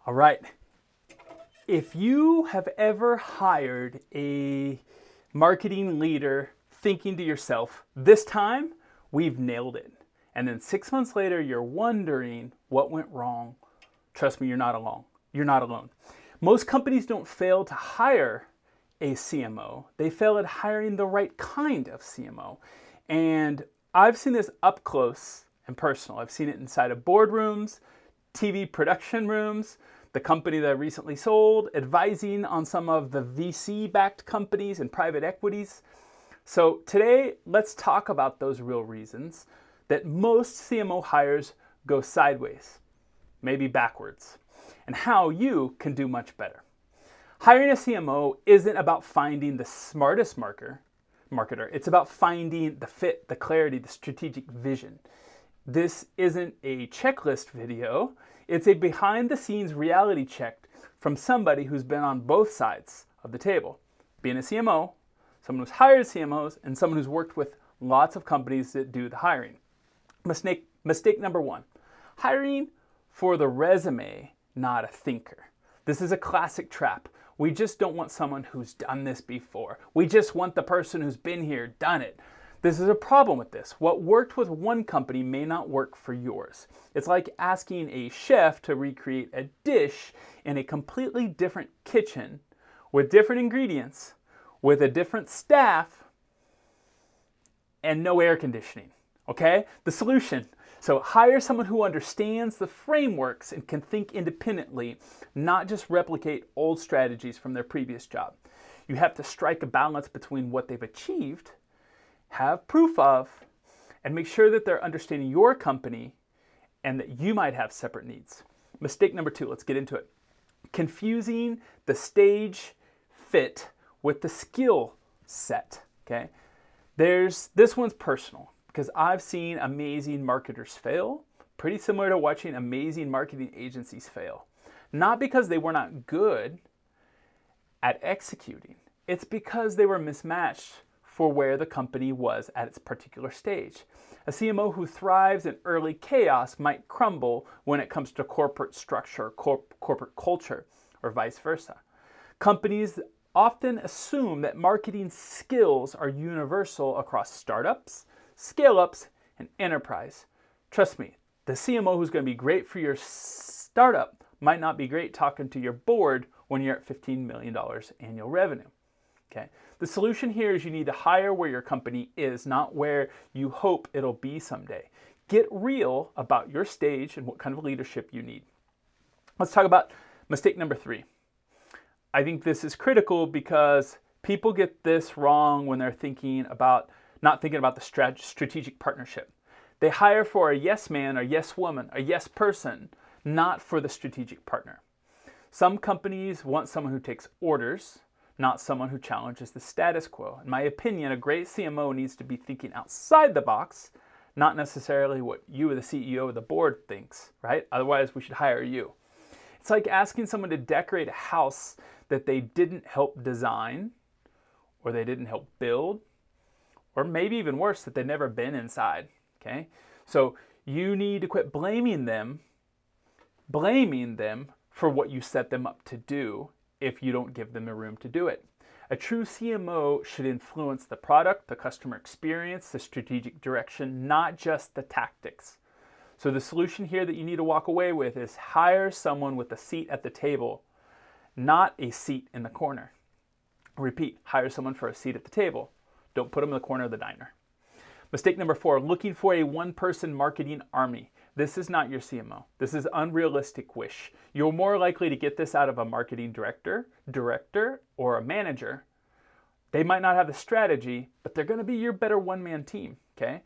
All right. If you have ever hired a marketing leader thinking to yourself, this time we've nailed it, and then 6 months later you're wondering what went wrong, trust me, you're not alone. You're not alone. Most companies don't fail to hire a CMO. They fail at hiring the right kind of CMO. And I've seen this up close and personal. I've seen it inside of boardrooms, TV production rooms, the company that I recently sold, advising on some of the VC-backed companies and private equities. So today, let's talk about those real reasons that most CMO hires go sideways, maybe backwards, and how you can do much better. Hiring a CMO isn't about finding the smartest marketer. It's about finding the fit, the clarity, the strategic vision. This isn't a checklist video. It's a behind-the-scenes reality check from somebody who's been on both sides of the table. Being a CMO, someone who's hired CMOs, and someone who's worked with lots of companies that do the hiring. Mistake number one, hiring for the resume, not a thinker. This is a classic trap. We just don't want someone who's done this before. We just want the person who's been here, done it. This is a problem with this. What worked with one company may not work for yours. It's like asking a chef to recreate a dish in a completely different kitchen with different ingredients, with a different staff, and no air conditioning. Okay? The solution. So hire someone who understands the frameworks and can think independently, not just replicate old strategies from their previous job. You have to strike a balance between what they've achieved, have proof of, and make sure that they're understanding your company and that you might have separate needs. Mistake number two, let's get into it. Confusing the stage fit with the skill set, okay? This one's personal because I've seen amazing marketers fail, pretty similar to watching amazing marketing agencies fail. Not because they were not good at executing, it's because they were mismatched for where the company was at its particular stage. A CMO who thrives in early chaos might crumble when it comes to corporate structure, corporate culture, or vice versa. Companies often assume that marketing skills are universal across startups, scale-ups, and enterprise. Trust me, the CMO who's going to be great for your startup might not be great talking to your board when you're at $15 million annual revenue. Okay. The solution here is you need to hire where your company is, not where you hope it'll be someday. Get real about your stage and what kind of leadership you need. Let's talk about mistake number three. I think this is critical because people get this wrong when they're not thinking about the strategic partnership. They hire for a yes man or yes woman, a yes person, not for the strategic partner. Some companies want someone who takes orders, not someone who challenges the status quo. In my opinion, a great CMO needs to be thinking outside the box, not necessarily what you or the CEO of the board thinks, right? Otherwise, we should hire you. It's like asking someone to decorate a house that they didn't help design, or they didn't help build, or maybe even worse, that they've never been inside, okay? So you need to quit blaming them for what you set them up to do if you don't give them the room to do it. A true CMO should influence the product, the customer experience, the strategic direction, not just the tactics. So the solution here that you need to walk away with is hire someone with a seat at the table, not a seat in the corner. Repeat, hire someone for a seat at the table. Don't put them in the corner of the diner. Mistake number four, looking for a one-person marketing army. This is not your CMO. This is unrealistic wish. You're more likely to get this out of a marketing director, or a manager. They might not have the strategy, but they're going to be your better one-man team, okay?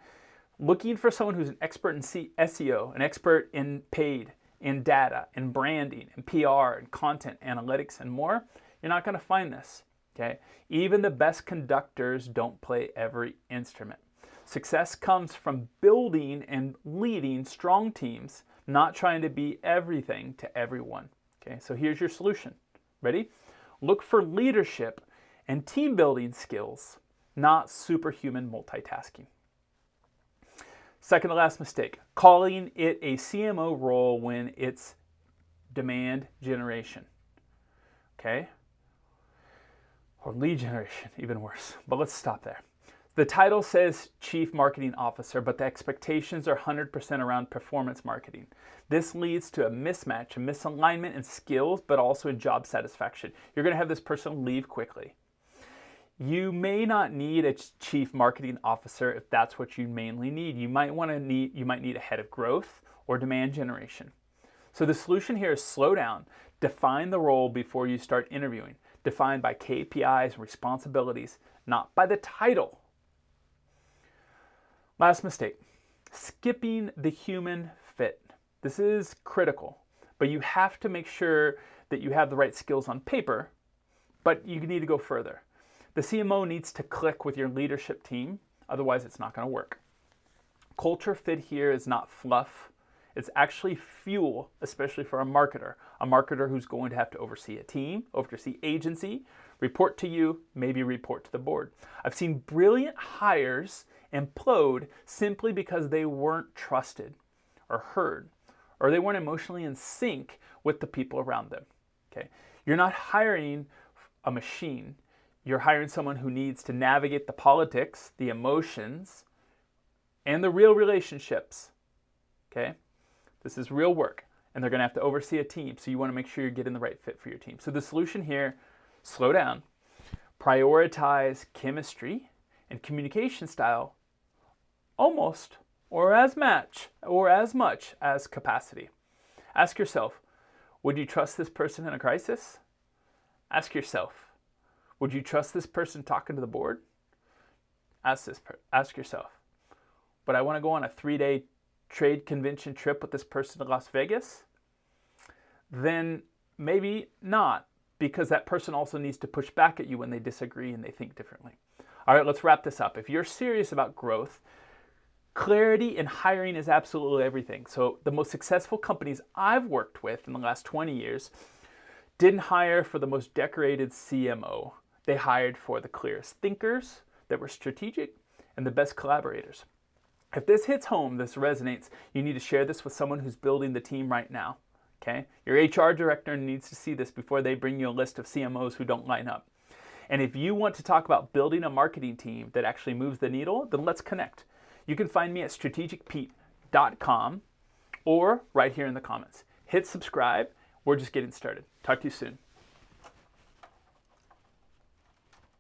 Looking for someone who's an expert in SEO, an expert in paid, in data, in branding, in PR, in content, analytics, and more, you're not going to find this, okay? Even the best conductors don't play every instrument. Success comes from building and leading strong teams, not trying to be everything to everyone. Okay, so here's your solution. Ready? Look for leadership and team building skills, not superhuman multitasking. Second to last mistake, calling it a CMO role when it's demand generation. Okay? Or lead generation, even worse. But let's stop there. The title says Chief Marketing Officer, but the expectations are 100% around performance marketing. This leads to a mismatch, a misalignment in skills, but also in job satisfaction. You're going to have this person leave quickly. You may not need a Chief Marketing Officer if that's what you mainly need. You might need a head of growth or demand generation. So the solution here is slow down, define the role before you start interviewing. Defined by KPIs and responsibilities, not by the title. Last mistake, skipping the human fit. This is critical, but you have to make sure that you have the right skills on paper, but you need to go further. The CMO needs to click with your leadership team, otherwise it's not going to work. Culture fit here is not fluff. It's actually fuel, especially for a marketer who's going to have to oversee a team, oversee agency, report to you, maybe report to the board. I've seen brilliant hires implode simply because they weren't trusted or heard, or they weren't emotionally in sync with the people around them. Okay? You're not hiring a machine. You're hiring someone who needs to navigate the politics, the emotions, and the real relationships. Okay? This is real work, and they're going to have to oversee a team, so you want to make sure you're getting the right fit for your team. So the solution here, slow down, prioritize chemistry and communication style almost or as much as capacity. Ask yourself, would you trust this person in a crisis? Ask yourself, would you trust this person talking to the board? Ask yourself, would I want to go on a 3-day trade convention trip with this person to Las Vegas? Then maybe not, because that person also needs to push back at you when they disagree and they think differently. All right, let's wrap this up. If you're serious about growth, clarity in hiring is absolutely everything. So the most successful companies I've worked with in the last 20 years didn't hire for the most decorated CMO. They hired for the clearest thinkers that were strategic and the best collaborators. If this hits home, this resonates, you need to share this with someone who's building the team right now. Okay? Your HR director needs to see this before they bring you a list of CMOs who don't line up. And if you want to talk about building a marketing team that actually moves the needle, then let's connect. You can find me at strategicpete.com or right here in the comments. Hit subscribe. We're just getting started. Talk to you soon.